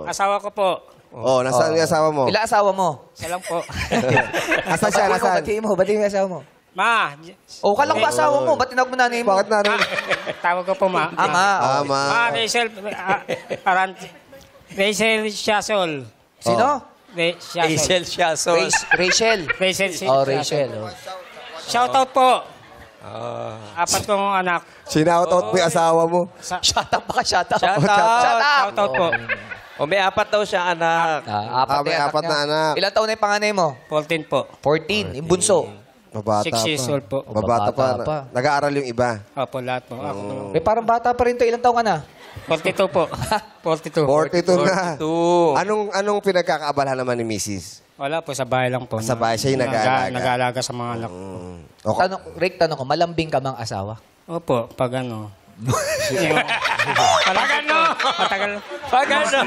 Asawa ko po. Nasaan yung asawa mo? Ilang asawa mo? Isa lang po. Asan siya? Nasaan? Batiin mo yung asawa mo. Ma. Kalang ba asawa mo? Ba't tinawag mo nanay mo? Bakit nanay? Tawag ko po, ma. Ama. Ma, Rachel. Rachel Siasol. Sino? Rachel Siasol. Rachel. Rachel. Rachel. Shoutout po. Apat kong anak. Sinautout mo yung asawa mo. Shut up. Shut up. Shoutout po. May 4 daw siya anak. May 4 na anak. Ilang taon na yung panganay mo? 14 po. 14. Yung bunso. Mabata 6 years old po. Mabata Mabata pa. pa. Nag-aaral yung iba. Opo, lahat po. Ako po. Parang bata pa rin to. Ilang taon ka na? 42 po. 42. 42 na. 42. Anong pinagkakaabalahan naman ni Mrs.? Wala po, sa bahay lang po. Sa bahay siya yung nag-aalaga. Nag-aalaga sa mga anak. Okay. Rick, tanong ko, malambing ka mang asawa? Opo, pag ano. Pag ano? Matagal. Pag ano?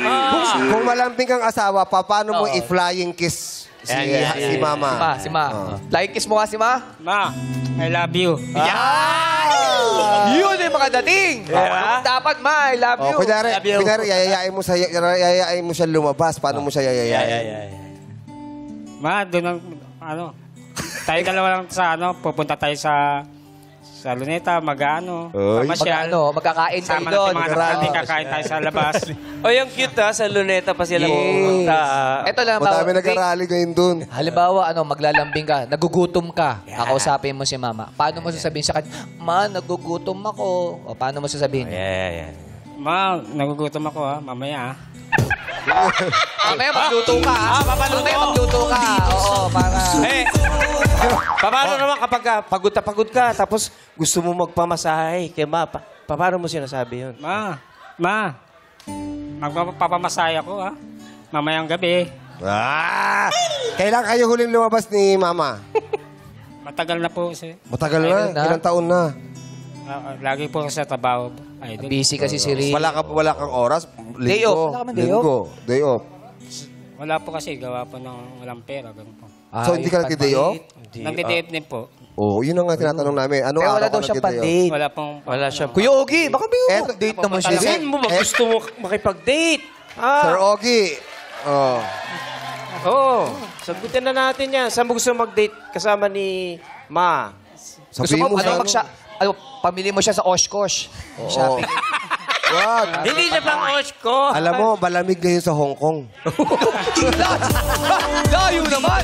Kung malambing kang asawa, paano mo i-flying kiss si mama? Si Ma. Like kiss mo nga si Ma? Ma, I love you. Yun yung mga dating. Dapat, Ma, I love you. Kunyari, yayayain mo siya lumabas. Paano mo siya yayayain? Ma, doon ang, tayo dalawa lang sa, pupunta tayo sa Luneta, pamasyal. Magkakain tayo Sama doon. natin mga natin, kakain tayo sa labas. Yung cute sa Luneta pa sila pupunta. Ito lang, Madami nag-arali ngayon dun. halimbawa, maglalambing ka, nagugutom ka, kakausapin mo si Mama. Paano mo sasabihin sa kanya, Ma, nagugutom ako. O paano mo sasabihin? Ma, nagugutom ako mamaya Mamaya magluto ka. Mamaya magluto ka. Oo, para... Paano naman kapag pagod na pagod ka, tapos gusto mo magpamasahe kay Ma, paano mo sinasabi yun? Ma, magpapamasaya ko mamayang gabi. Kailan kayo huling lumabas ni mama? Matagal na po siya. Matagal na. Ilang taon na? Lagi po sa trabaho. Busy kasi si Rick. Wala kang oras? Day off. Wala ka man day off? Day off. Wala po kasi, gawa po ng walang pera. Ganun po. So, hindi ka nag-day off? Nag-day off din po. Yun ang nga tinatanong namin. Anong Kaya araw wala ka daw siyang nag-day off? pan-date. Wala siya. Kuya Ogie, baka may date naman siya. Saan mo gusto mo makipag-date? Sir Ogie. Sagutin na natin yan. Saan mo gusto mag-date kasama ni Ma? Sabihin mo pamili mo siya sa Oshkosh. Shopping. Wag. Hindi siya pang Oshko. Alam mo, malamig ngayon sa Hong Kong. Layo naman!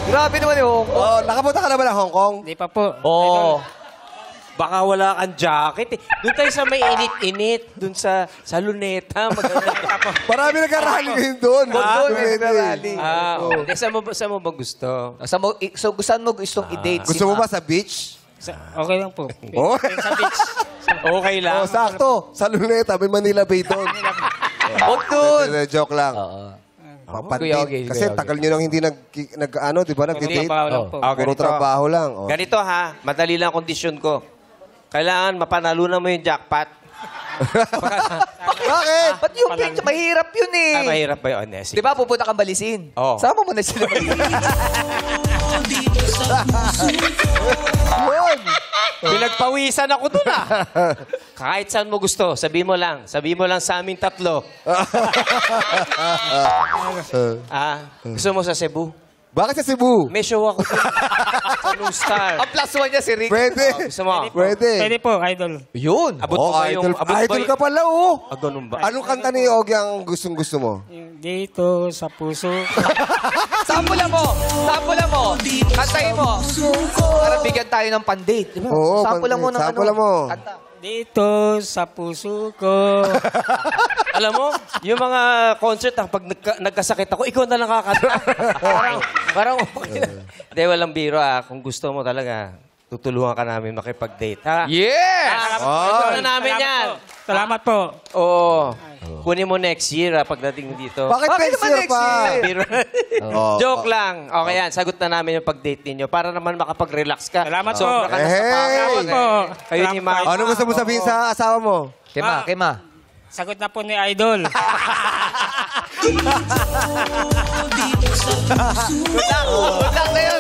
Grabe naman yung Hong Kong. Nakapunta ka na ba ng Hong Kong? Hindi pa po. Baka wala kang jacket. Doon tayo sa may init-init. Doon sa Luneta. Marami nag-arali ngayon doon. Doon may nag-arali. Saan mo ba gusto? Saan mo gustong i-date si Gusto mo Ma? ba sa beach? Okay lang po. Sa beach. Okay lang. Sakto. Sa Luneta, may Manila Bay doon. Huwag doon! Joke lang. Kuya Ogie, Kasi Kuya Ogie. tagal nyo nang hindi di ba, nag-date? Trabaho lang po. Puro trabaho lang. Ganito ha, madali lang kondisyon ko. Kailangan mapanalunan mo yung jackpot. Bakit? Ba't yung picture? Mahirap yun eh. Mahirap ba yun? Di ba pupunta kang Balisin? Oo. Sama mo na sila. Pinagpawisan ako dun Kahit saan mo gusto, sabi mo lang. Sabi mo lang sa aming tatlo. Gusto mo sa Cebu? Bakit sa Cebu? May show ako dun. Sa New Star. Ang plus one niya si Rick. Pwede. Gusto mo? Pwede. Pwede po, idol. Yun. Abot mo ba yung... Idol ka pala, ganun ba? Anong kanta ni Ogie ang gustong-gusto mo? Dito sa puso. Sampulan mo. Sampulan mo. Kantahin mo. Para bigyan tayo ng pan-date. Diba? Oo, Sampulan mo ng sampulan mo. Kanta. Dito sa puso ko. Alam mo, yung mga concert, pag nagkasakit ako, ikaw na lang kakanta. parang okay lang. Hindi, walang biro Kung gusto mo talaga, tutulungan ka namin makipag-date. Ha? Yes! Gusto na namin yan. Salamat po. Oo. Kunin mo next year pagdating dito. Bakit next year pa? Biro. Joke lang. Okay yan, sagot na namin yung pag-date ninyo para naman makapag-relax ka. Salamat po. Sobra ka na sa Salamat po. Kayo ni Ma. Ano gusto mo sabihin sa asawa mo? Kema. Sagot na po ni Idol. Good luck na yun.